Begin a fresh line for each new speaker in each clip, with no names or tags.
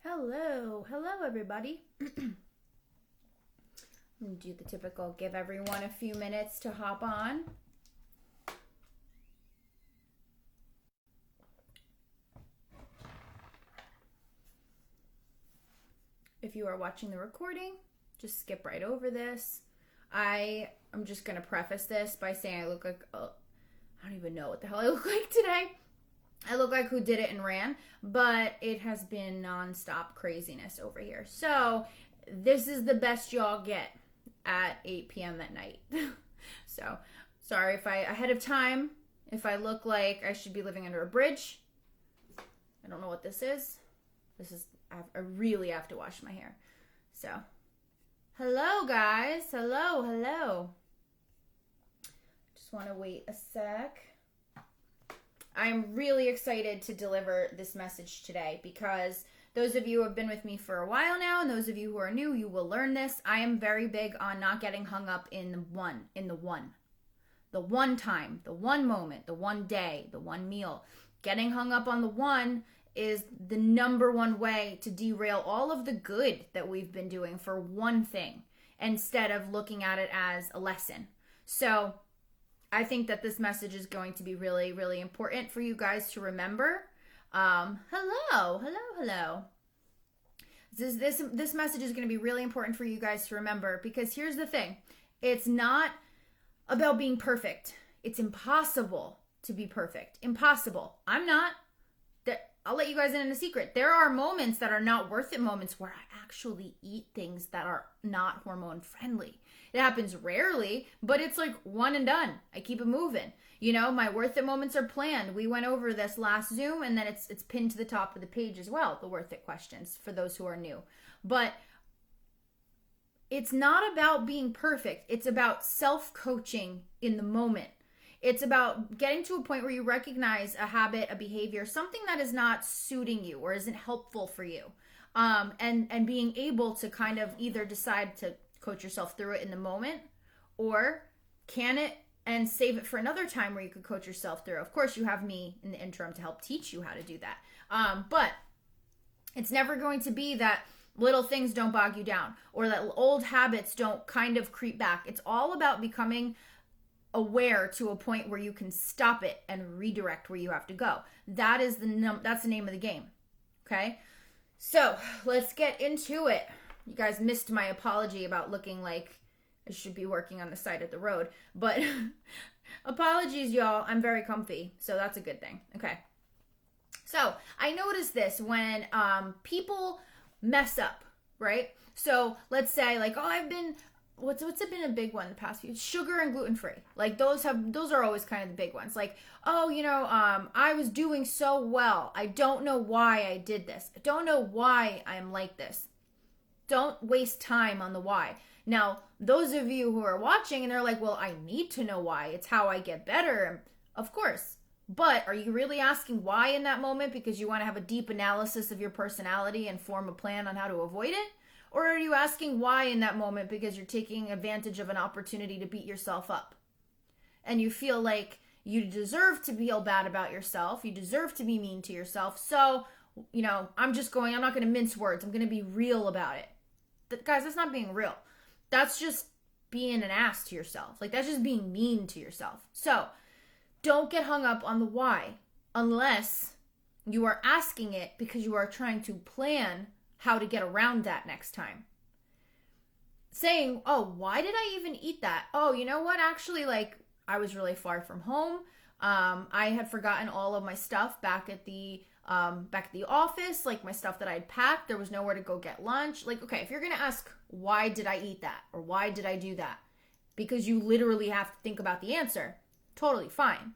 Hello everybody. I'm going to do the typical give everyone a few minutes to hop on. If you are watching the recording, just skip right over this. I'm just going to preface this by saying I look like, I don't even know what the hell I look like today. I look like who did it and ran, but it has been nonstop craziness over here. So this is the best y'all get at 8 p.m. at night. So sorry if ahead of time, if I look like I should be living under a bridge. I don't know what this is. I really have to wash my hair. So, hello guys. Hello. Just want to wait a sec. I'm really excited to deliver this message today because those of you who have been with me for a while now and those of you who are new, you will learn this. I am very big on not getting hung up in the one. The one time, the one moment, the one day, the one meal. Getting hung up on the one is the number one way to derail all of the good that we've been doing for one thing instead of looking at it as a lesson. So I think that this message is going to be really, really important for you guys to remember. Hello. This message is going to be really important for you guys to remember because here's the thing. It's not about being perfect. It's impossible to be perfect. Impossible. I'm not. I'll let you guys in on a secret. There are moments that are not worth it moments where I actually eat things that are not hormone friendly. It happens rarely, but it's like one and done. I keep it moving. You know, my worth it moments are planned. We went over this last Zoom and then it's pinned to the top of the page as well, the worth it questions for those who are new. But it's not about being perfect. It's about self-coaching in the moment. It's about getting to a point where you recognize a habit, a behavior, something that is not suiting you or isn't helpful for you. And being able to kind of either decide to coach yourself through it in the moment or can it and save it for another time where you could coach yourself through. Of course, you have me in the interim to help teach you how to do that. But it's never going to be that little things don't bog you down or that old habits don't kind of creep back. It's all about becoming aware to a point where you can stop it and redirect where you have to go. That's the name of the game. Okay? So, let's get into it. You guys missed my apology about looking like I should be working on the side of the road, but apologies, y'all. I'm very comfy, so that's a good thing. Okay. So, I noticed this when people mess up, right? So, let's say like, what's it been a big one the past few? Sugar and gluten free. Like those are always kind of the big ones. Like, I was doing so well. I don't know why I did this. I don't know why I'm like this. Don't waste time on the why. Now, those of you who are watching and they're like, well, I need to know why. It's how I get better. Of course. But are you really asking why in that moment because you want to have a deep analysis of your personality and form a plan on how to avoid it? Or are you asking why in that moment because you're taking advantage of an opportunity to beat yourself up? And you feel like you deserve to feel bad about yourself. You deserve to be mean to yourself. So, I'm not going to mince words. I'm going to be real about it. Guys, that's not being real. That's just being an ass to yourself. Like, that's just being mean to yourself. So, don't get hung up on the why unless you are asking it because you are trying to plan how to get around that next time. Saying, oh, why did I even eat that? Oh, you know what? Actually, like, I was really far from home. I had forgotten all of my stuff back at the office, like my stuff that I'd packed. There was nowhere to go get lunch. Like, okay, if you're going to ask, why did I eat that? Or why did I do that? Because you literally have to think about the answer. Totally fine.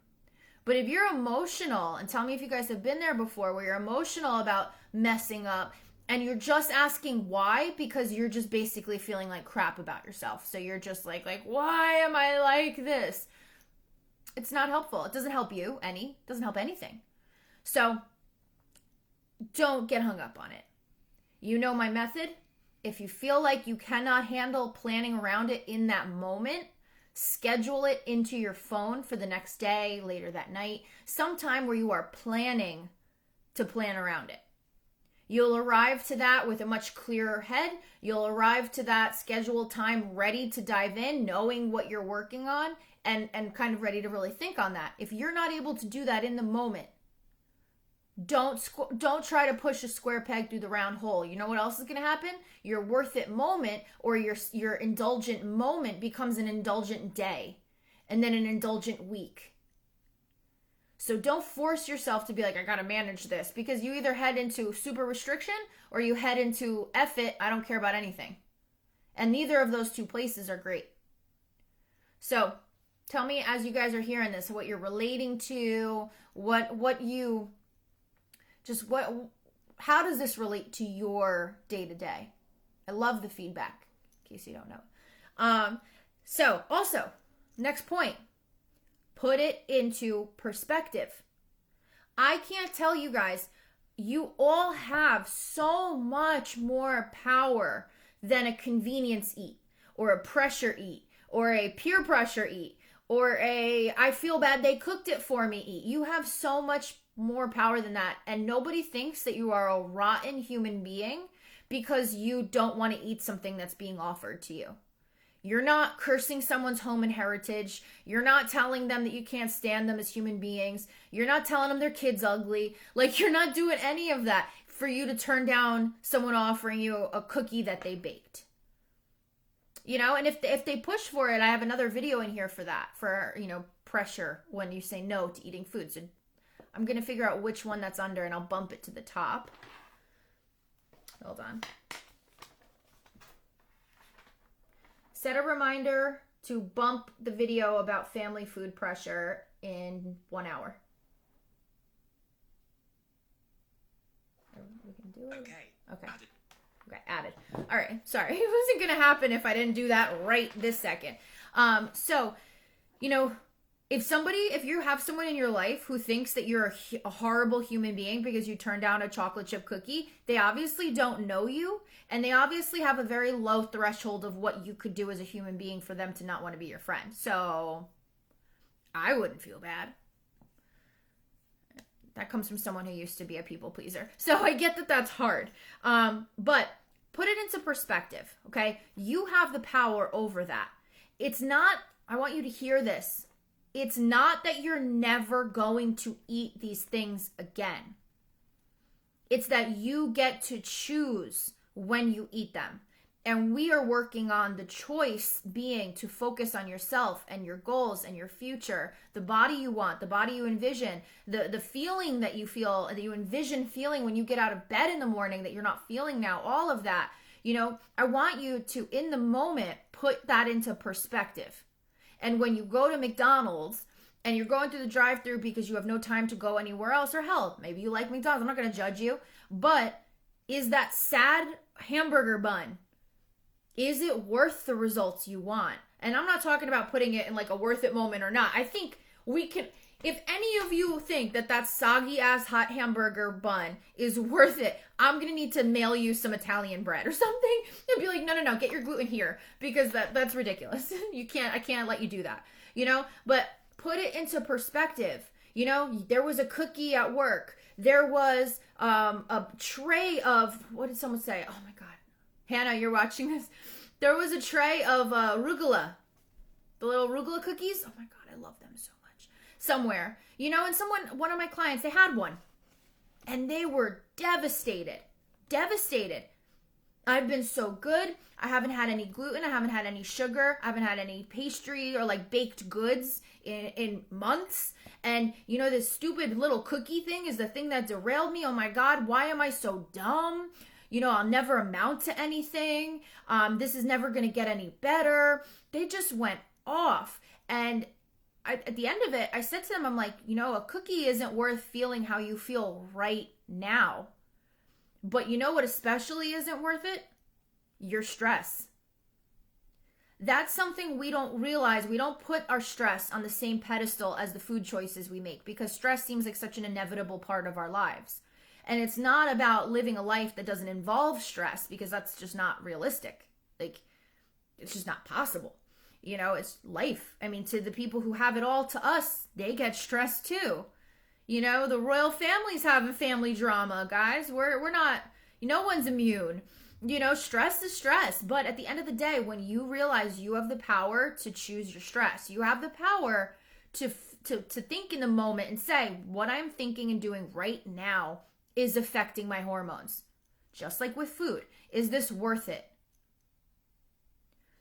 But if you're emotional, and tell me if you guys have been there before, where you're emotional about messing up, and you're just asking why because you're just basically feeling like crap about yourself. So you're just like, why am I like this? It's not helpful. It doesn't help you any. It doesn't help anything. So don't get hung up on it. You know my method. If you feel like you cannot handle planning around it in that moment, schedule it into your phone for the next day, later that night, sometime where you are planning to plan around it. You'll arrive to that with a much clearer head. You'll arrive to that scheduled time ready to dive in, knowing what you're working on, and kind of ready to really think on that. If you're not able to do that in the moment, don't try to push a square peg through the round hole. You know what else is going to happen? Your worth it moment, or your indulgent moment, becomes an indulgent day, and then an indulgent week. So don't force yourself to be like, I got to manage this, because you either head into super restriction or you head into F it, I don't care about anything. And neither of those two places are great. So tell me, as you guys are hearing this, what you're relating to, how does this relate to your day-to-day? I love the feedback, in case you don't know. So also, next point, put it into perspective. I can't tell you guys, you all have so much more power than a convenience eat, or a pressure eat, or a peer pressure eat, or a I feel bad they cooked it for me eat. You have so much more power than that, and nobody thinks that you are a rotten human being because you don't want to eat something that's being offered to you. You're not cursing someone's home and heritage. You're not telling them that you can't stand them as human beings. You're not telling them their kid's ugly. Like, you're not doing any of that for you to turn down someone offering you a cookie that they baked. You know, and if they push for it, I have another video in here for that, for, pressure when you say no to eating food. So I'm going to figure out which one that's under, and I'll bump it to the top. Hold on. Set a reminder to bump the video about family food pressure in 1 hour. We can do it. Okay. Okay, added. All right, sorry. It wasn't going to happen if I didn't do that right this second. So, if you have someone in your life who thinks that you're a horrible human being because you turned down a chocolate chip cookie, they obviously don't know you, and they obviously have a very low threshold of what you could do as a human being for them to not want to be your friend. So I wouldn't feel bad. That comes from someone who used to be a people pleaser. So I get that that's hard. But put it into perspective, okay? You have the power over that. It's not, I want you to hear this. It's not that you're never going to eat these things again. It's that you get to choose when you eat them. And we are working on the choice being to focus on yourself and your goals and your future, the body you want, the body you envision, the feeling that you feel, that you envision feeling when you get out of bed in the morning that you're not feeling now, all of that. I want you to, in the moment, put that into perspective. And when you go to McDonald's and you're going through the drive-thru because you have no time to go anywhere else, or hell, maybe you like McDonald's, I'm not going to judge you, but is that sad hamburger bun, is it worth the results you want? And I'm not talking about putting it in like a worth it moment or not. I think we can, if any of you think that soggy ass hot hamburger bun is worth it, I'm going to need to mail you some Italian bread or something and be like, no, get your gluten here, because that's ridiculous. I can't let you do that, but put it into perspective. There was a cookie at work. There was a tray of, what did someone say? Oh my God. Hannah, you're watching this. There was a tray of arugula, the little arugula cookies. Oh my God, I love them so much. Somewhere, and one of my clients, they had one and they were devastated. I've been so good. I haven't had any gluten. I haven't had any sugar. I haven't had any pastry or like baked goods in months. And this stupid little cookie thing is the thing that derailed me. Oh my God, why am I so dumb? I'll never amount to anything. This is never going to get any better. They just went off. And at the end of it, I said to them, I'm like, a cookie isn't worth feeling how you feel right now. But you know what especially isn't worth it? Your stress. That's something we don't realize. We don't put our stress on the same pedestal as the food choices we make, because stress seems like such an inevitable part of our lives. And it's not about living a life that doesn't involve stress, because that's just not realistic. Like, it's just not possible. It's life. I mean, to the people who have it all, to us, they get stressed too. The royal family's having family drama, guys. We're not, No one's immune. Stress is stress. But at the end of the day, when you realize you have the power to choose your stress, you have the power to think in the moment and say, what I'm thinking and doing right now is affecting my hormones. Just like with food. Is this worth it?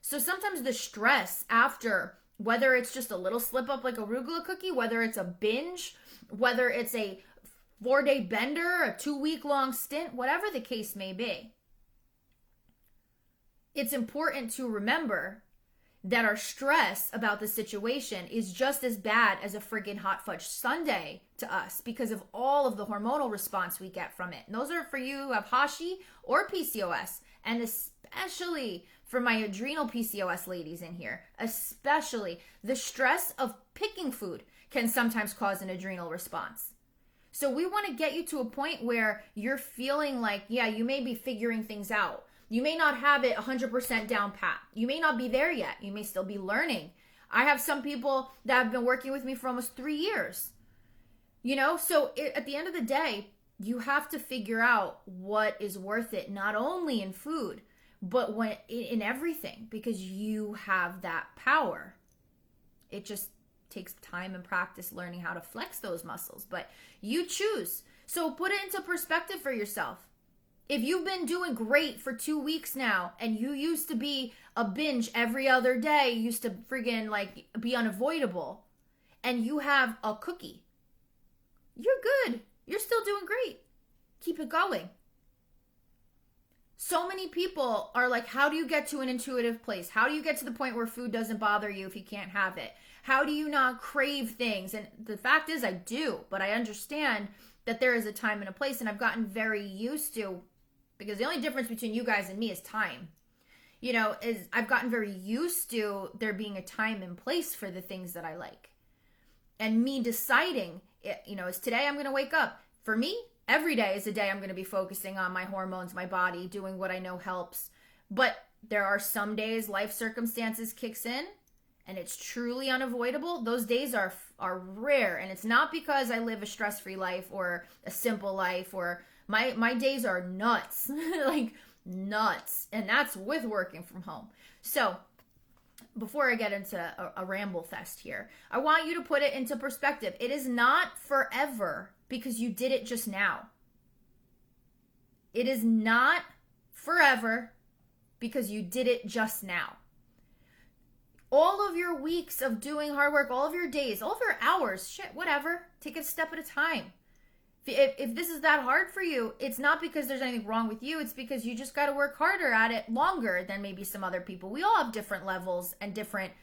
So sometimes the stress after, whether it's just a little slip up like a arugula cookie, whether it's a binge, whether it's a 4-day bender, a 2-week long stint, whatever the case may be, it's important to remember that our stress about the situation is just as bad as a friggin' hot fudge sundae to us because of all of the hormonal response we get from it. And those are for you who have Hashi or PCOS, and especially for my adrenal PCOS ladies in here, especially the stress of picking food can sometimes cause an adrenal response. So we want to get you to a point where you're feeling like, yeah, you may be figuring things out. You may not have it 100% down pat. You may not be there yet. You may still be learning. I have some people that have been working with me for almost 3 years. So at the end of the day, you have to figure out what is worth it, not only in food, but in everything, because you have that power. It just takes time and practice learning how to flex those muscles, but you choose. So put it into perspective for yourself. If you've been doing great for 2 weeks now, and you used to be a binge every other day, used to friggin' be unavoidable, and you have a cookie, you're good. You're still doing great. Keep it going. So many people are like, how do you get to an intuitive place? How do you get to the point where food doesn't bother you if you can't have it? How do you not crave things? And the fact is I do, but I understand that there is a time and a place, and I've gotten very used to, because the only difference between you guys and me is time. Is I've gotten very used to there being a time and place for the things that I like. And me deciding, is today I'm going to wake up. For me, every day is a day I'm going to be focusing on my hormones, my body, doing what I know helps. But there are some days life circumstances kicks in and it's truly unavoidable. Those days are rare. And it's not because I live a stress-free life or a simple life, or my days are nuts, like nuts. And that's with working from home. So before I get into a ramble fest here, I want you to put it into perspective. It is not forever because you did it just now. It is not forever because you did it just now. All of your weeks of doing hard work, all of your days, all of your hours, whatever, take it a step at a time. If this is that hard for you, it's not because there's anything wrong with you. It's because you just got to work harder at it longer than maybe some other people. We all have different levels and different,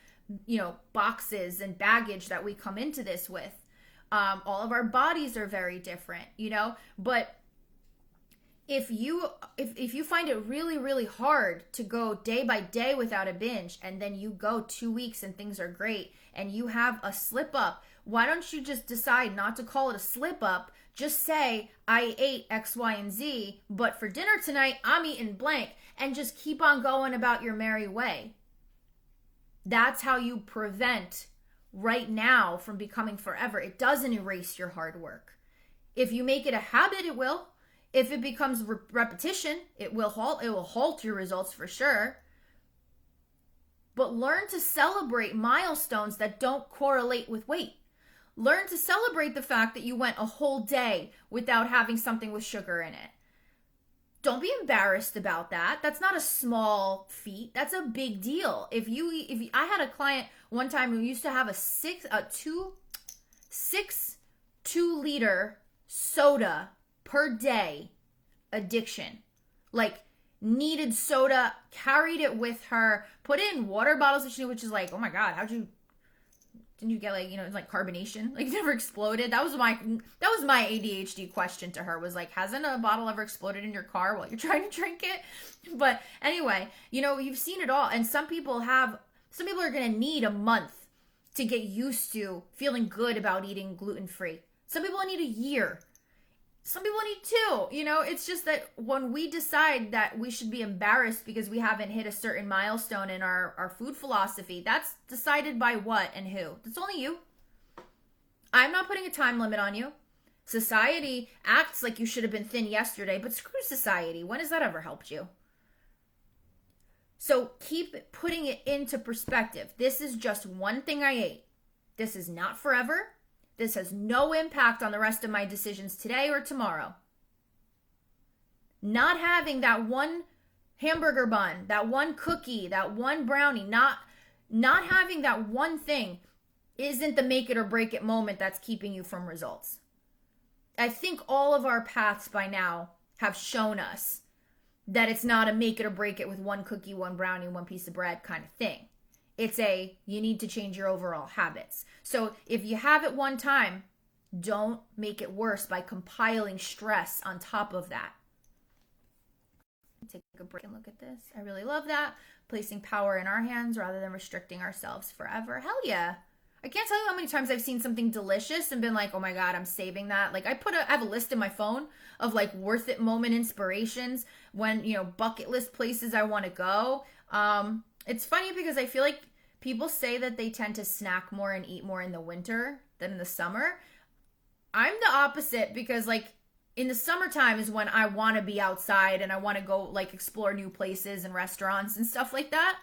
boxes and baggage that we come into this with. All of our bodies are very different, but if you find it really, really hard to go day by day without a binge, and then you go 2 weeks and things are great and you have a slip up, why don't you just decide not to call it a slip up? Just say, I ate X, Y, and Z, but for dinner tonight, I'm eating blank, and just keep on going about your merry way. That's how you prevent right now from becoming forever. It doesn't erase your hard work. If you make it a habit, it will. If it becomes repetition, it will halt your results for sure. But learn to celebrate milestones that don't correlate with weight. Learn to celebrate the fact that you went a whole day without having something with sugar in it. Don't be embarrassed about that. That's not a small feat. That's a big deal. I had a client one time who used to have a 2-liter soda per day addiction. Like, needed soda, carried it with her, put it in water bottles, which is like, oh my God, didn't you get like carbonation? Like, it never exploded? That was my ADHD question to her, was like, hasn't a bottle ever exploded in your car while you're trying to drink it? But anyway, you've seen it all. And some people are going to need a month to get used to feeling good about eating gluten-free. Some people need a year. Some people need 2. It's just that when we decide that we should be embarrassed because we haven't hit a certain milestone in our food philosophy, that's decided by what and who? That's only you. I'm not putting a time limit on you. Society acts like you should have been thin yesterday, but screw society. When has that ever helped you? So keep putting it into perspective. This is just one thing I ate. This is not forever. This has no impact on the rest of my decisions today or tomorrow. Not having that one hamburger bun, that one cookie, that one brownie, not having that one thing isn't the make it or break it moment that's keeping you from results. I think all of our paths by now have shown us that it's not a make it or break it with one cookie, one brownie, one piece of bread kind of thing. It's you need to change your overall habits. So if you have it one time, don't make it worse by compiling stress on top of that. Take a break and look at this. I really love that. Placing power in our hands rather than restricting ourselves forever. Hell yeah. I can't tell you how many times I've seen something delicious and been like, oh my God, I'm saving that. Like I have a list in my phone of like worth it moment inspirations when, bucket list places I want to go. It's funny because I feel like people say that they tend to snack more and eat more in the winter than in the summer. I'm the opposite because like in the summertime is when I want to be outside and I want to go like explore new places and restaurants and stuff like that.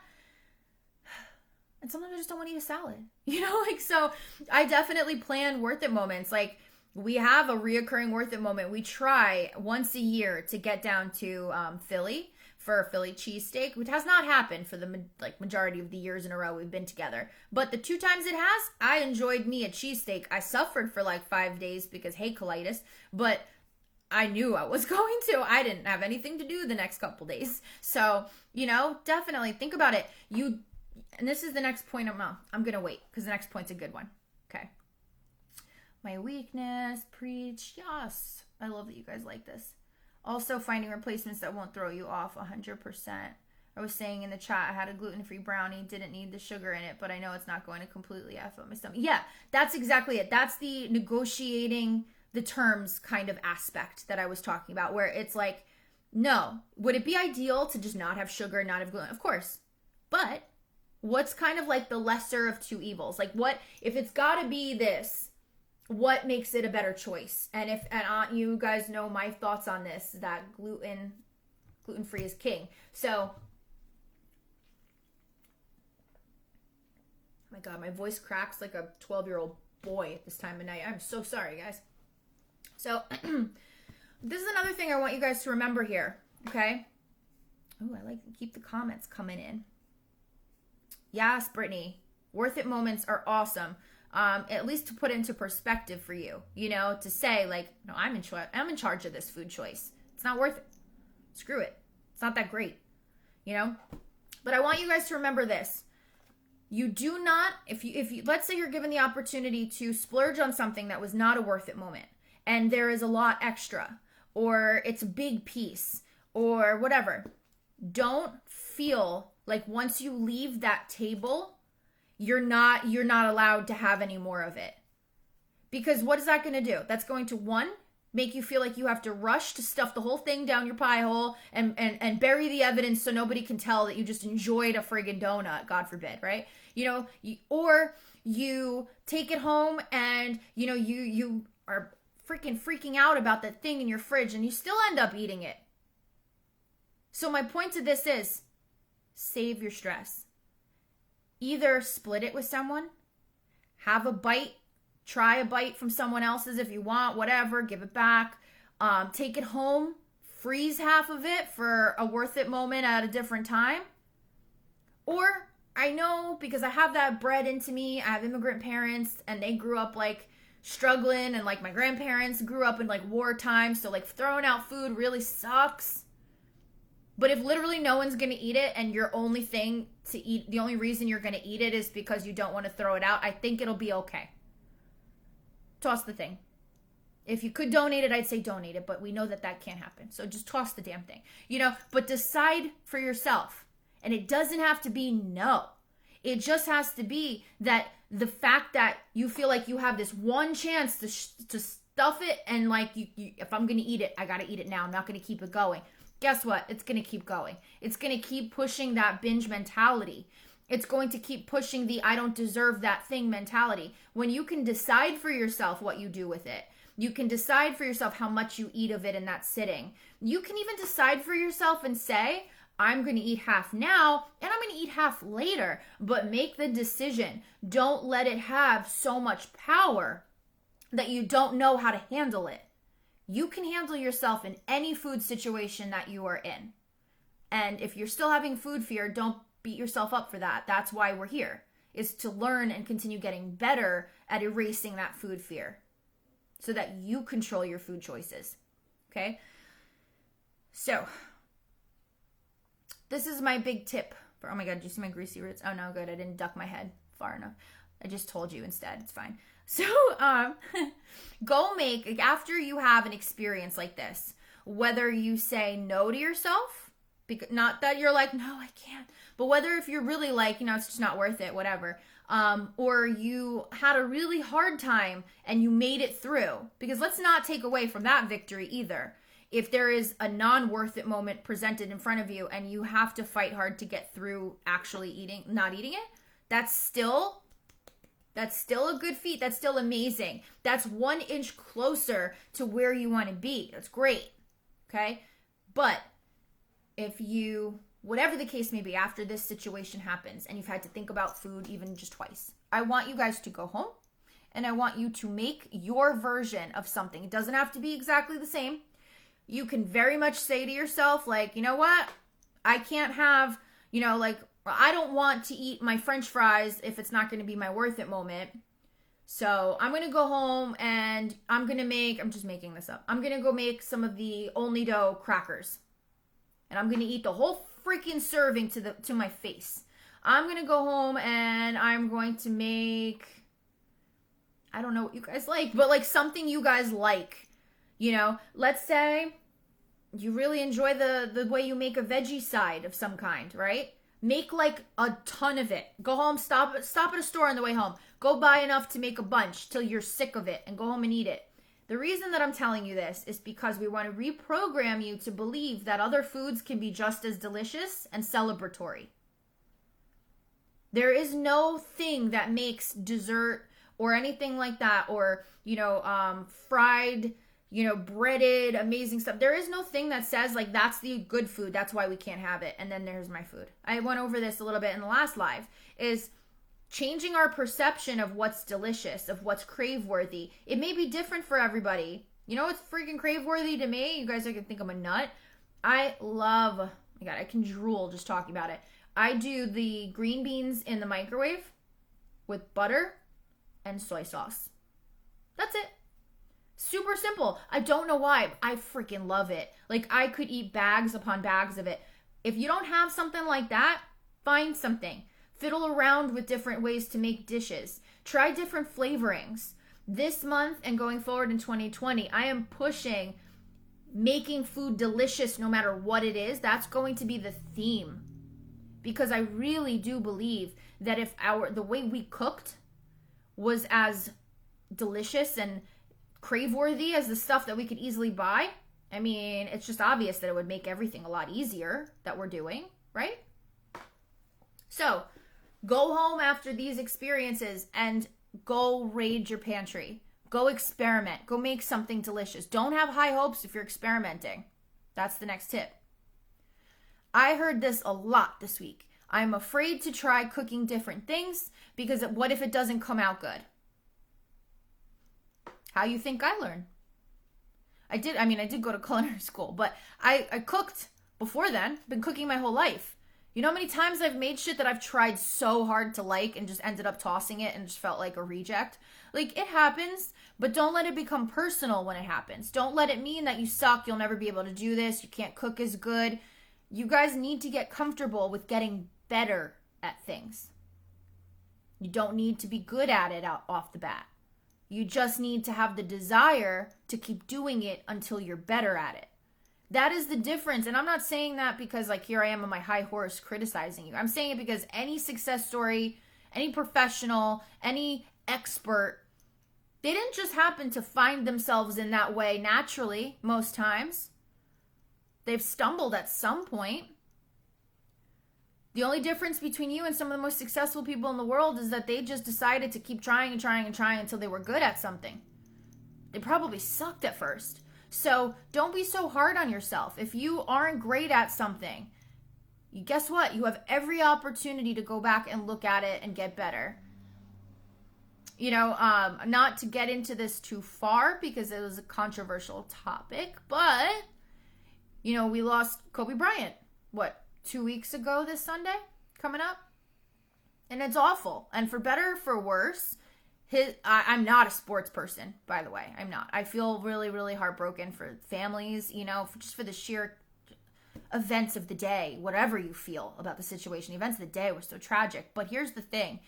And sometimes I just don't want to eat a salad, so I definitely plan worth it moments. Like we have a reoccurring worth it moment. We try once a year to get down to Philly for a Philly cheesesteak, which has not happened for the majority of the years in a row we've been together. But the 2 times it has, I enjoyed me a cheesesteak. I suffered for like 5 days because, hey, colitis, but I knew I was going to. I didn't have anything to do the next couple days. So, definitely think about it. And this is the next point. I'm going to wait because the next point's a good one. Okay. My weakness, preach. Yes. I love that you guys like this. Also, finding replacements that won't throw you off 100%. I was saying in the chat, I had a gluten-free brownie, didn't need the sugar in it, but I know it's not going to completely F up my stomach. Yeah, that's exactly it. That's the negotiating the terms kind of aspect that I was talking about, where it's like, no, would it be ideal to just not have sugar, not have gluten? Of course. But what's kind of like the lesser of two evils? Like what, if it's got to be this, what makes it a better choice? And you guys know my thoughts on this, that gluten-free is king. So, oh my God, my voice cracks like a 12-year-old boy at this time of night. I'm so sorry, guys. So, this is another thing I want you guys to remember here, okay? Oh, I like to keep the comments coming in. Yes, Brittany, worth it moments are awesome. At least to put into perspective for you, to say like, no, I'm in charge of this food choice. It's not worth it. Screw it. It's not that great, But I want you guys to remember this. You do not, if you, let's say you're given the opportunity to splurge on something that was not a worth it moment, and there is a lot extra, or it's a big piece, or whatever. Don't feel like once you leave that table, you're not allowed to have any more of it. Because what is that going to do? That's going to, one, make you feel like you have to rush to stuff the whole thing down your pie hole and bury the evidence so nobody can tell that you just enjoyed a friggin' donut, God forbid, right? Or you take it home and, you are freaking out about that thing in your fridge and you still end up eating it. So my point to this is, save your stress. Either split it with someone, have a bite, try a bite from someone else's if you want, whatever, give it back, take it home, freeze half of it for a worth it moment at a different time. Or I know because I have that bred into me, I have immigrant parents and they grew up like struggling, and like my grandparents grew up in like wartime, so like throwing out food really sucks. But if literally no one's going to eat it and your only thing to eat, the only reason you're going to eat it is because you don't want to throw it out, I think it'll be okay. Toss the thing. If you could donate it, I'd say donate it, but we know that can't happen. So just toss the damn thing, but decide for yourself. And it doesn't have to be no. It just has to be that the fact that you feel like you have this one chance to stuff it, and like you if I'm going to eat it, I got to eat it now. I'm not going to keep it going. Guess what? It's going to keep going. It's going to keep pushing that binge mentality. It's going to keep pushing the I don't deserve that thing mentality. When you can decide for yourself what you do with it, You can decide for yourself how much you eat of it in that sitting. You can even decide for yourself and say, I'm going to eat half now and I'm going to eat half later, but make the decision. Don't let it have so much power that you don't know how to handle it. You can handle yourself in any food situation that you are in. And if you're still having food fear, don't beat yourself up for that. That's why we're here, is to learn and continue getting better at erasing that food fear so that you control your food choices. Okay? So, this is my big tip for, oh my God, did you see my greasy roots? Oh no, good. I didn't duck my head far enough. I just told you instead. It's fine. So, go make, like, after you have an experience like this, whether you say no to yourself, because not that you're like, no, I can't, but whether if you're really like, it's just not worth it, whatever, or you had a really hard time and you made it through, because let's not take away from that victory either. If there is a non-worth it moment presented in front of you and you have to fight hard to get through actually not eating it, that's still a good feat. That's still amazing. That's 1 inch closer to where you want to be. That's great. Okay? But if you, whatever the case may be, after this situation happens and you've had to think about food even just twice, I want you guys to go home and I want you to make your version of something. It doesn't have to be exactly the same. You can very much say to yourself, like, you know what? I can't have, I don't want to eat my French fries if it's not going to be my worth it moment. So I'm going to go home and I'm just making this up. I'm going to go make some of the Only Dough crackers. And I'm going to eat the whole freaking serving to my face. I'm going to go home and I'm going to make, I don't know what you guys like, but like something you guys like. Let's say you really enjoy the way you make a veggie side of some kind, right? Make like a ton of it. Go home, stop at a store on the way home. Go buy enough to make a bunch till you're sick of it and go home and eat it. The reason that I'm telling you this is because we want to reprogram you to believe that other foods can be just as delicious and celebratory. There is no thing that makes dessert or anything like that, or, fried, breaded, amazing stuff. There is no thing that says like, that's the good food. That's why we can't have it. And then there's my food. I went over this a little bit in the last live, is changing our perception of what's delicious, of what's crave-worthy. It may be different for everybody. You know what's freaking crave-worthy to me? You guys are going to think I'm a nut. I love, oh my God, I can drool just talking about it. I do the green beans in the microwave with butter and soy sauce. That's it. Super simple. I don't know why. I freaking love it. Like, I could eat bags upon bags of it. If you don't have something like that, find something. Fiddle around with different ways to make dishes. Try different flavorings. This month and going forward in 2020, I am pushing making food delicious no matter what it is. That's going to be the theme. Because I really do believe that if the way we cooked was as delicious and crave-worthy as the stuff that we could easily buy, I mean, it's just obvious that it would make everything a lot easier that we're doing, right? So, go home after these experiences and go raid your pantry. Go experiment. Go make something delicious. Don't have high hopes if you're experimenting. That's the next tip. I heard this a lot this week. I'm afraid to try cooking different things because what if it doesn't come out good? How you think I learned? I did go to culinary school, but I cooked before then. Been cooking my whole life. You know how many times I've made shit that I've tried so hard to like and just ended up tossing it and just felt like a reject? Like, it happens, but don't let it become personal when it happens. Don't let it mean that you suck, you'll never be able to do this, you can't cook as good. You guys need to get comfortable with getting better at things. You don't need to be good at it off the bat. You just need to have the desire to keep doing it until you're better at it. That is the difference. And I'm not saying that because like here I am on my high horse criticizing you. I'm saying it because any success story, any professional, any expert, they didn't just happen to find themselves in that way naturally most times. They've stumbled at some point. The only difference between you and some of the most successful people in the world is that they just decided to keep trying and trying and trying until they were good at something. It probably sucked at first. So don't be so hard on yourself. If you aren't great at something, guess what? You have every opportunity to go back and look at it and get better. Not to get into this too far because it was a controversial topic, but, we lost Kobe Bryant, 2 weeks ago this Sunday coming up? And it's awful. And for better or for worse, I'm not a sports person, by the way. I'm not. I feel really, really heartbroken for families, just for the sheer events of the day, whatever you feel about the situation. The events of the day were so tragic. But here's the thing.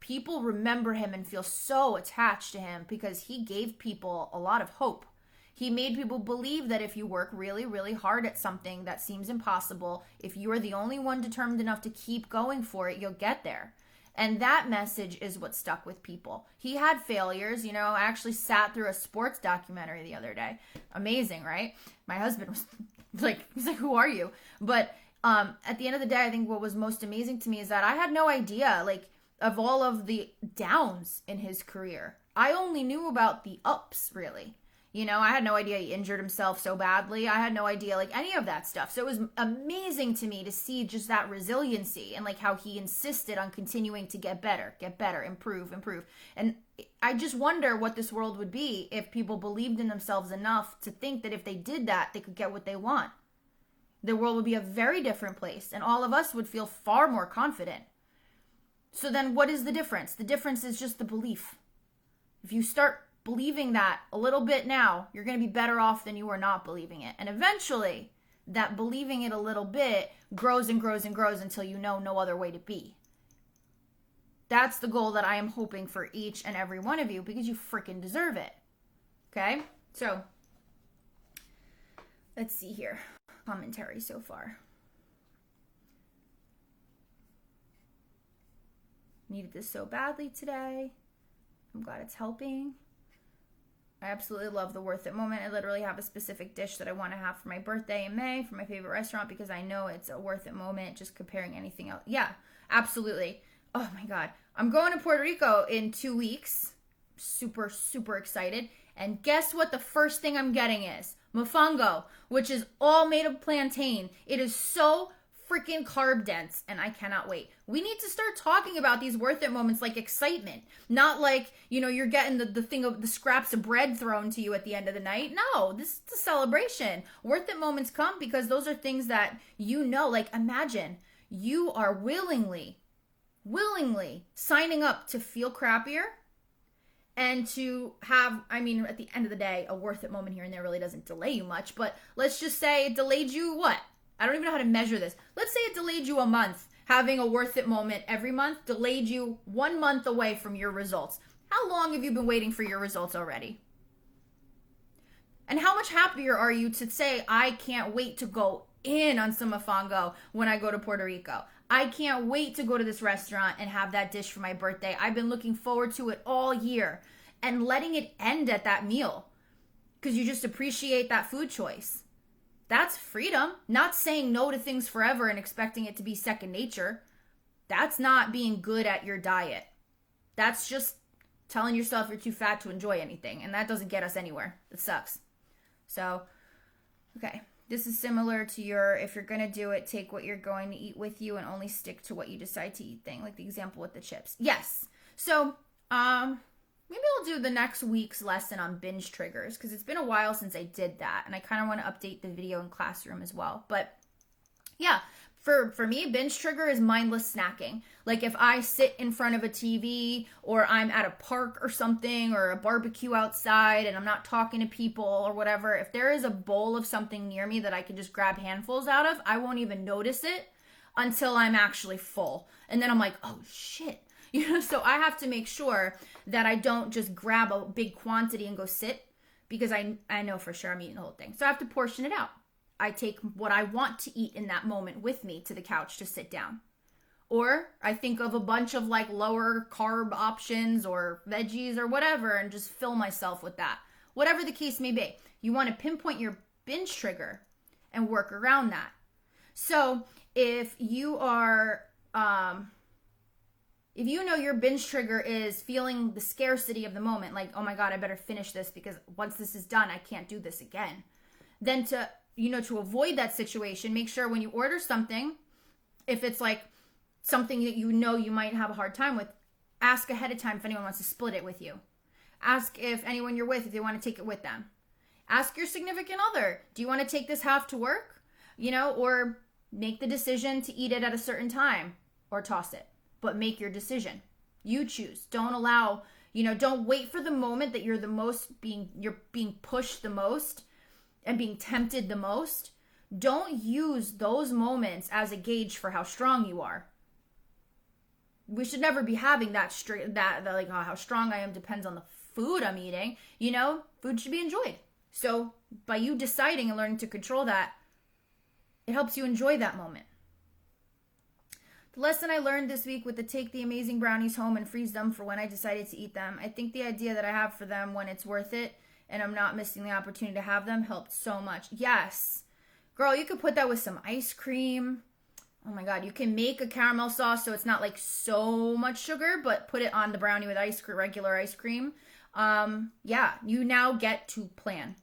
People remember him and feel so attached to him because he gave people a lot of hope. He made people believe that if you work really, really hard at something that seems impossible, if you are the only one determined enough to keep going for it, you'll get there. And that message is what stuck with people. He had failures. I actually sat through a sports documentary the other day. Amazing, right? My husband was he's like, who are you? But at the end of the day, I think what was most amazing to me is that I had no idea, of all of the downs in his career. I only knew about the ups, really. I had no idea he injured himself so badly. I had no idea, any of that stuff. So it was amazing to me to see just that resiliency and, how he insisted on continuing to get better, improve. And I just wonder what this world would be if people believed in themselves enough to think that if they did that, they could get what they want. The world would be a very different place, and all of us would feel far more confident. So then what is the difference? The difference is just the belief. If you start believing that a little bit now, you're going to be better off than you were not believing it. And eventually, that believing it a little bit grows and grows and grows until you know no other way to be. That's the goal that I am hoping for each and every one of you because you freaking deserve it. Okay? So, let's see here. Commentary so far. Needed this so badly today. I'm glad it's helping. I absolutely love the worth it moment. I literally have a specific dish that I want to have for my birthday in May for my favorite restaurant because I know it's a worth it moment just comparing anything else. Yeah, absolutely. Oh my God. I'm going to Puerto Rico in 2 weeks. Super, super excited. And guess what the first thing I'm getting is? Mofongo, which is all made of plantain. It is so freaking carb dense and I cannot wait. We need to start talking about these worth it moments like excitement, not like, you're getting the thing of the scraps of bread thrown to you at the end of the night. No, this is a celebration. Worth it moments come because those are things that imagine you are willingly signing up to feel crappier and to have, at the end of the day, a worth it moment here and there really doesn't delay you much, but let's just say it delayed you what? I don't even know how to measure this. Let's say it delayed you a month. Having a worth it moment every month delayed you 1 month away from your results. How long have you been waiting for your results already? And how much happier are you to say, I can't wait to go in on some mofongo when I go to Puerto Rico? I can't wait to go to this restaurant and have that dish for my birthday. I've been looking forward to it all year. And letting it end at that meal because you just appreciate that food choice. That's freedom. Not saying no to things forever and expecting it to be second nature. That's not being good at your diet. That's just telling yourself you're too fat to enjoy anything. And that doesn't get us anywhere. It sucks. So, okay. This is similar to if you're going to do it, take what you're going to eat with you and only stick to what you decide to eat thing. Like the example with the chips. Yes. So, maybe I'll do the next week's lesson on binge triggers because it's been a while since I did that. And I kind of want to update the video in Classroom as well. But yeah, for me, binge trigger is mindless snacking. Like if I sit in front of a TV or I'm at a park or something or a barbecue outside and I'm not talking to people or whatever, if there is a bowl of something near me that I can just grab handfuls out of, I won't even notice it until I'm actually full. And then I'm like, oh shit. So I have to make sure that I don't just grab a big quantity and go sit because I know for sure I'm eating the whole thing. So I have to portion it out. I take what I want to eat in that moment with me to the couch to sit down. Or I think of a bunch of lower carb options or veggies or whatever and just fill myself with that. Whatever the case may be. You want to pinpoint your binge trigger and work around that. So if you are If you know your binge trigger is feeling the scarcity of the moment, like, oh my God, I better finish this because once this is done, I can't do this again. Then to avoid that situation, make sure when you order something, if it's like something that you know you might have a hard time with, ask ahead of time if anyone wants to split it with you. Ask if anyone you're with, if they want to take it with them. Ask your significant other, do you want to take this half to work? Or make the decision to eat it at a certain time or toss it. But make your decision. You choose. Don't allow, don't wait for the moment that you're being pushed the most and being tempted the most. Don't use those moments as a gauge for how strong you are. We should never be having that like, oh, how strong I am depends on the food I'm eating. Food should be enjoyed. So by you deciding and learning to control that, it helps you enjoy that moment. The lesson I learned this week with the take the amazing brownies home and freeze them for when I decided to eat them. I think the idea that I have for them when it's worth it and I'm not missing the opportunity to have them helped so much. Yes. Girl, you could put that with some ice cream. Oh my God, you can make a caramel sauce so it's not like so much sugar, but put it on the brownie with regular ice cream. You now get to plan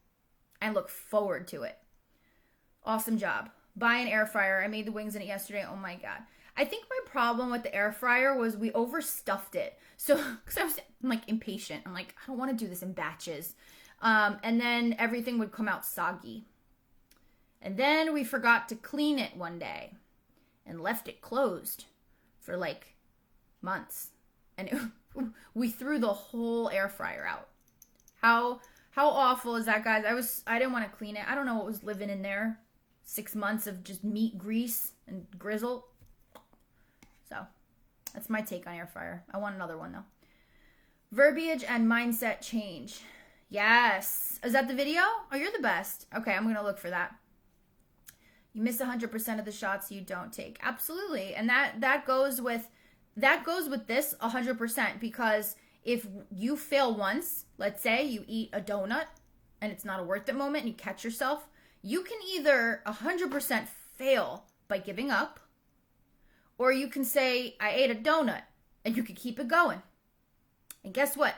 and look forward to it. Awesome job. Buy an air fryer. I made the wings in it yesterday. Oh my God. I think my problem with the air fryer was we overstuffed it. So, because I'm like impatient. I'm like, I don't want to do this in batches. And then everything would come out soggy. And then we forgot to clean it one day and left it closed for like months. And we threw the whole air fryer out. How awful is that, guys? I didn't want to clean it. I don't know what was living in there. 6 months of just meat grease and grizzle. So that's my take on air fryer. I want another one though. Verbiage and mindset change. Yes. Is that the video? Oh, you're the best. Okay, I'm going to look for that. You miss 100% of the shots you don't take. Absolutely. And that goes with this 100%, because if you fail once, let's say you eat a donut and it's not a worth it moment and you catch yourself, you can either 100% fail by giving up, or you can say, I ate a donut, and you can keep it going. And guess what?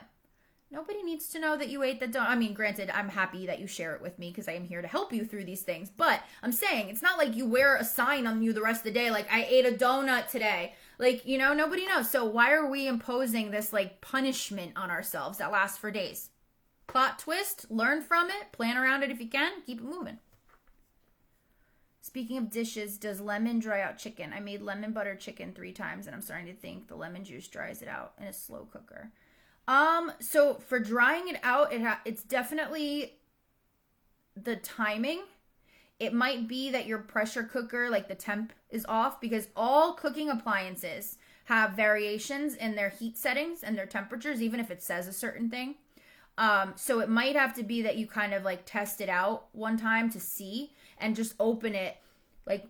Nobody needs to know that you ate the donut. I mean, granted, I'm happy that you share it with me because I am here to help you through these things. But I'm saying, it's not like you wear a sign on you the rest of the day, like, I ate a donut today. Like, nobody knows. So why are we imposing this, like, punishment on ourselves that lasts for days? Plot twist, learn from it, plan around it if you can, keep it moving. Speaking of dishes, does lemon dry out chicken? I made lemon butter chicken 3 times, and I'm starting to think the lemon juice dries it out in a slow cooker. So for drying it out, it's definitely the timing. It might be that your pressure cooker, like the temp is off, because all cooking appliances have variations in their heat settings and their temperatures, even if it says a certain thing. So it might have to be that you kind of like test it out one time to see and just open it. Like,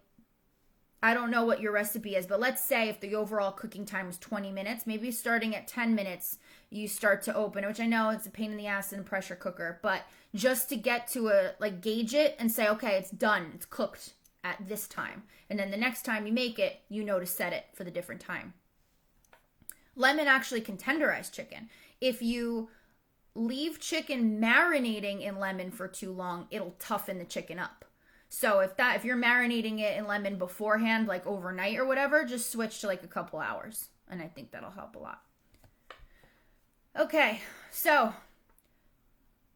I don't know what your recipe is, but let's say if the overall cooking time was 20 minutes, maybe starting at 10 minutes, you start to open it, which I know it's a pain in the ass in a pressure cooker, but just to get to gauge it and say, okay, it's done. It's cooked at this time. And then the next time you make it, you know to set it for the different time. Lemon actually can tenderize chicken. If you leave chicken marinating in lemon for too long, it'll toughen the chicken up. So if you're marinating it in lemon beforehand, like overnight or whatever, just switch to like a couple hours. And I think that'll help a lot. Okay, so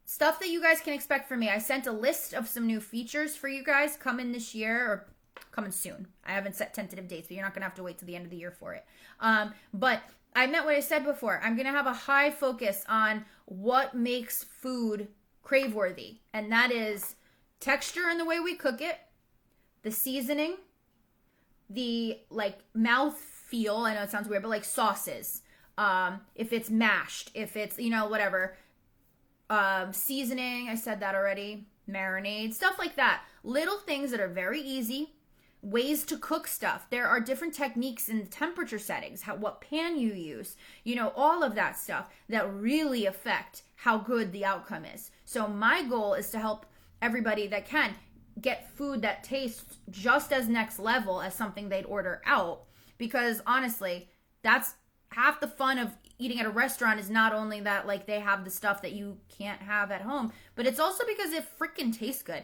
stuff that you guys can expect from me. I sent a list of some new features for you guys coming this year, or coming soon. I haven't set tentative dates, but you're not going to have to wait till the end of the year for it. But I meant what I said before. I'm going to have a high focus on what makes food crave-worthy. And that is texture in the way we cook it, the seasoning, the mouth feel. I know it sounds weird, but sauces. If it's mashed, if it's, whatever. Seasoning, I said that already. Marinade, stuff like that. Little things that are very easy. Ways to cook stuff. There are different techniques in temperature settings, what pan you use, all of that stuff that really affect how good the outcome is. So my goal is to help everybody that can get food that tastes just as next level as something they'd order out, because honestly, that's half the fun of eating at a restaurant is not only that like they have the stuff that you can't have at home, but it's also because it freaking tastes good.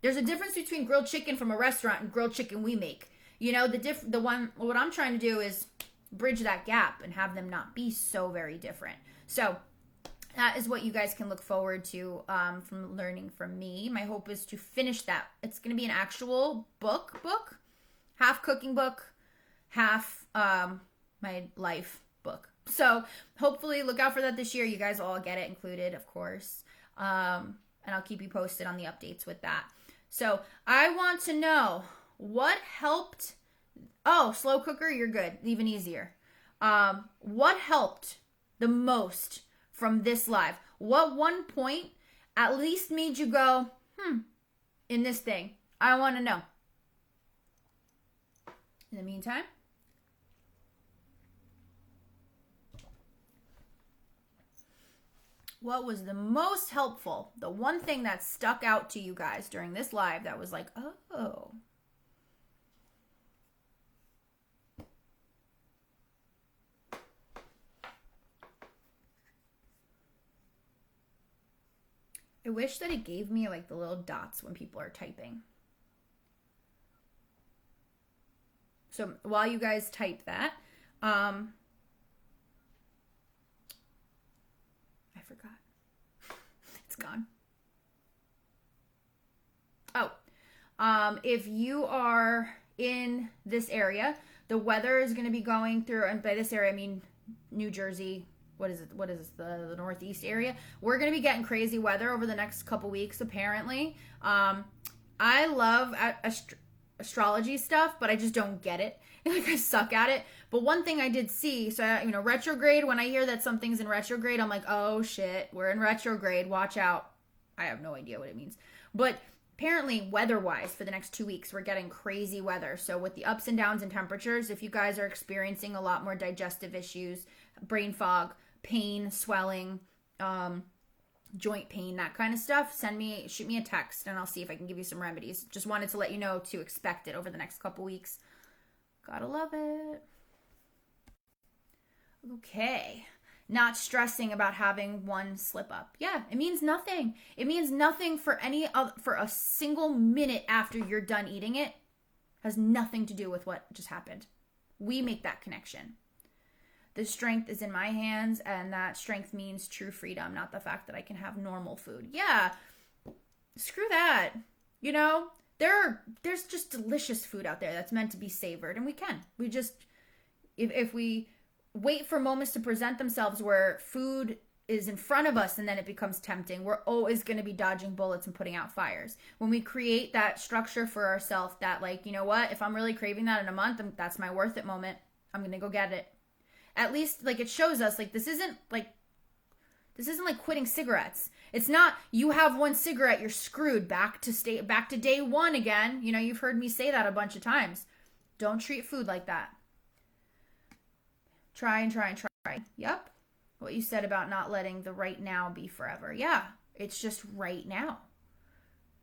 There's a difference between grilled chicken from a restaurant and grilled chicken we make. You know, what I'm trying to do is bridge that gap and have them not be so very different. So that is what you guys can look forward to from learning from me. My hope is to finish that. It's going to be an actual book, half cooking book, half my life book. So hopefully look out for that this year. You guys will all get it included, of course. And I'll keep you posted on the updates with that. So I want to know what helped. Oh, slow cooker, you're good. Even easier. What helped the most from this live? What one point at least made you go, in this thing? I want to know. In the meantime, what was the most helpful? The one thing that stuck out to you guys during this live that was like, oh. I wish that it gave me like the little dots when people are typing. So while you guys type that, I forgot. It's gone. Oh, if you are in this area, the weather is going to be going through, and by this area I mean New Jersey. What is it? The Northeast area? We're going to be getting crazy weather over the next couple weeks, apparently. I love astrology stuff, but I just don't get it. Like, I suck at it. But one thing I did see, so, retrograde, when I hear that something's in retrograde, I'm like, oh shit, we're in retrograde. Watch out. I have no idea what it means. But apparently, weather-wise, for the next 2 weeks, we're getting crazy weather. So with the ups and downs in temperatures, if you guys are experiencing a lot more digestive issues, brain fog, pain, swelling, joint pain, that kind of stuff, shoot me a text and I'll see if I can give you some remedies. Just wanted to let you know to expect it over the next couple weeks. Gotta love it. Okay. Not stressing about having one slip up. Yeah, it means nothing. It means nothing for a single minute after you're done eating it. Has nothing to do with what just happened. We make that connection. The strength is in my hands, and that strength means true freedom, not the fact that I can have normal food. Yeah, screw that. There's just delicious food out there that's meant to be savored, and we can. We just, if we wait for moments to present themselves where food is in front of us and then it becomes tempting, we're always going to be dodging bullets and putting out fires. When we create that structure for ourselves that, like, you know what, if I'm really craving that in a month, that's my worth it moment, I'm going to go get it. At least, like, it shows us, like, this isn't like quitting cigarettes. It's not, you have one cigarette, you're screwed, back to day one again. You've heard me say that a bunch of times. Don't treat food like that. Try and try and try. Yep. What you said about not letting the right now be forever. Yeah, it's just right now.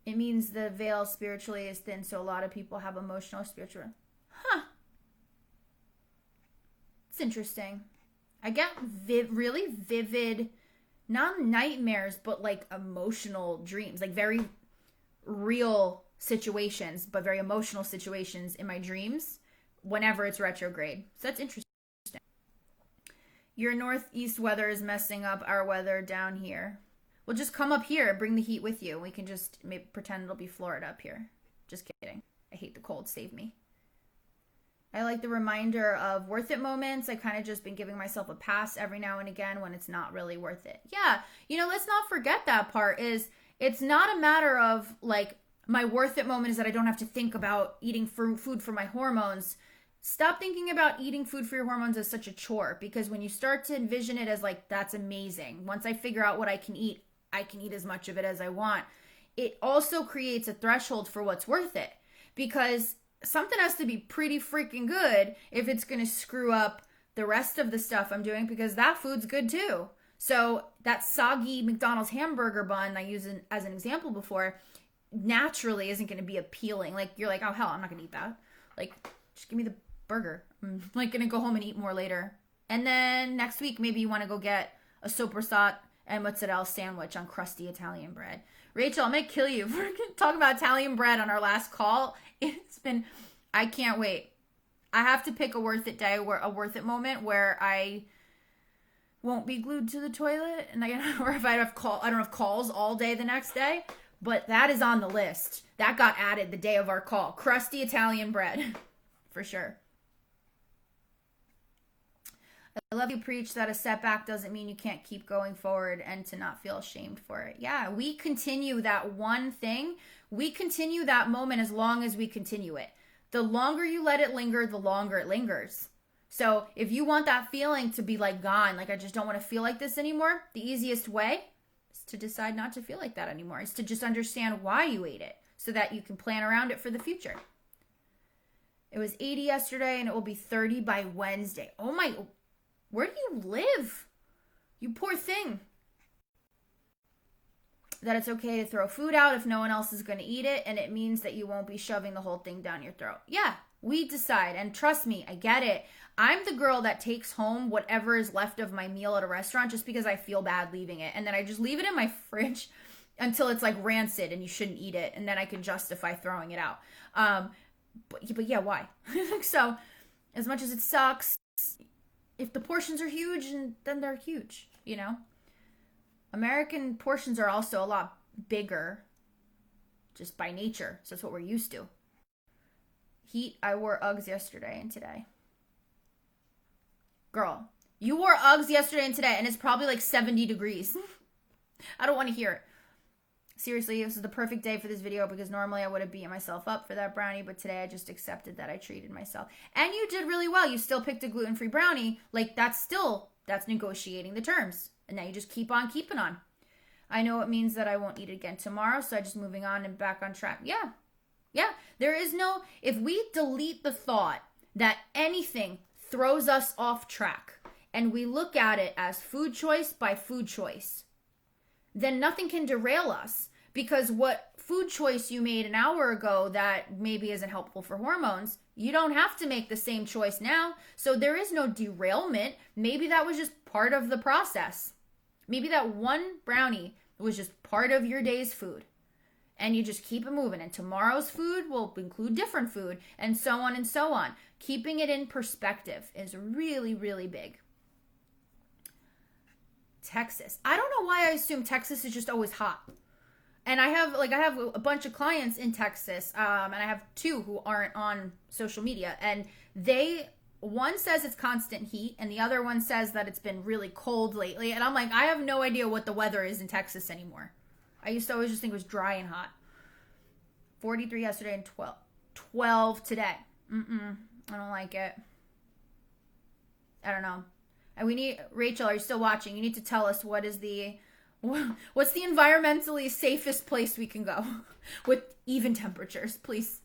It means the veil spiritually is thin, so a lot of people have emotional, spiritual. Huh. It's interesting. I get really vivid, not nightmares, but like emotional dreams, like very real situations, but very emotional situations in my dreams whenever it's retrograde. So that's interesting. Your northeast weather is messing up our weather down here. Well, just come up here and bring the heat with you. We can just maybe pretend it'll be Florida up here. Just kidding. I hate the cold. Save me. I like the reminder of worth it moments. I kind of just been giving myself a pass every now and again when it's not really worth it. Yeah, let's not forget that part is it's not a matter of like my worth it moment is that I don't have to think about eating food for my hormones. Stop thinking about eating food for your hormones as such a chore, because when you start to envision it as like, that's amazing. Once I figure out what I can eat as much of it as I want. It also creates a threshold for what's worth it, because something has to be pretty freaking good if it's going to screw up the rest of the stuff I'm doing, because that food's good too. So that soggy McDonald's hamburger bun I used as an example before naturally isn't going to be appealing. Like, you're like, oh hell, I'm not going to eat that. Like, just give me the burger. I'm like going to go home and eat more later. And then next week, maybe you want to go get a sopressata and mozzarella sandwich on crusty Italian bread. Rachel, I'm going to kill you for talking about Italian bread on our last call. I can't wait. I have to pick a worth it day, or a worth it moment where I won't be glued to the toilet, and or if I don't have calls all day the next day. But that is on the list. That got added the day of our call. Crusty Italian bread, for sure. I love you preach that a setback doesn't mean you can't keep going forward and to not feel ashamed for it. Yeah, we continue that one thing. We continue that moment as long as we continue it. The longer you let it linger, the longer it lingers. So if you want that feeling to be like gone, like I just don't want to feel like this anymore, the easiest way is to decide not to feel like that anymore. Is to just understand why you ate it so that you can plan around it for the future. It was 80 yesterday and it will be 30 by Wednesday. Oh my, where do you live? You poor thing. That it's okay to throw food out if no one else is going to eat it, and it means that you won't be shoving the whole thing down your throat. Yeah, we decide, and trust me, I get it. I'm the girl that takes home whatever is left of my meal at a restaurant just because I feel bad leaving it, and then I just leave it in my fridge until it's like rancid and you shouldn't eat it, and then I can justify throwing it out. But yeah, why? So, as much as it sucks, if the portions are huge, then they're huge, you know? American portions are also a lot bigger just by nature. So that's what we're used to. Heat, I wore Uggs yesterday and today. Girl, you wore Uggs yesterday and today, and it's probably like 70 degrees. I don't want to hear it. Seriously, this is the perfect day for this video because normally I would have beaten myself up for that brownie, but today I just accepted that I treated myself. And you did really well. You still picked a gluten-free brownie. Like, that's negotiating the terms. And now you just keep on keeping on. I know it means that I won't eat it again tomorrow, so I'm just moving on and back on track. Yeah. There is no, if we delete the thought that anything throws us off track and we look at it as food choice by food choice, then nothing can derail us, because what food choice you made an hour ago that maybe isn't helpful for hormones, you don't have to make the same choice now. So there is no derailment. Maybe that was just part of the process. Maybe that one brownie was just part of your day's food. And you just keep it moving. And tomorrow's food will include different food, and so on and so on. Keeping it in perspective is really, really big. Texas. I don't know why I assume Texas is just always hot. And I have a bunch of clients in Texas, and I have two who aren't on social media, and one says it's constant heat, and the other one says that it's been really cold lately. And I'm like, I have no idea what the weather is in Texas anymore. I used to always just think it was dry and hot. 43 yesterday and 12 today. I don't like it. I don't know. And Rachel, are you still watching? You need to tell us what's the environmentally safest place we can go with even temperatures, please.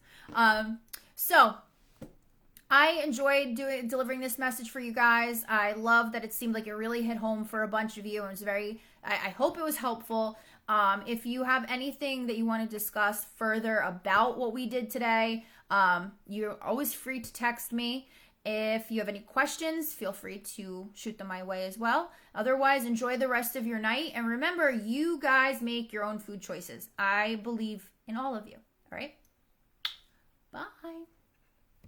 So I enjoyed delivering this message for you guys. I love that it seemed like it really hit home for a bunch of you. And it was I hope it was helpful. If you have anything that you want to discuss further about what we did today, you're always free to text me. If you have any questions, feel free to shoot them my way as well. Otherwise, enjoy the rest of your night. And remember, you guys make your own food choices. I believe in all of you. All right? Bye.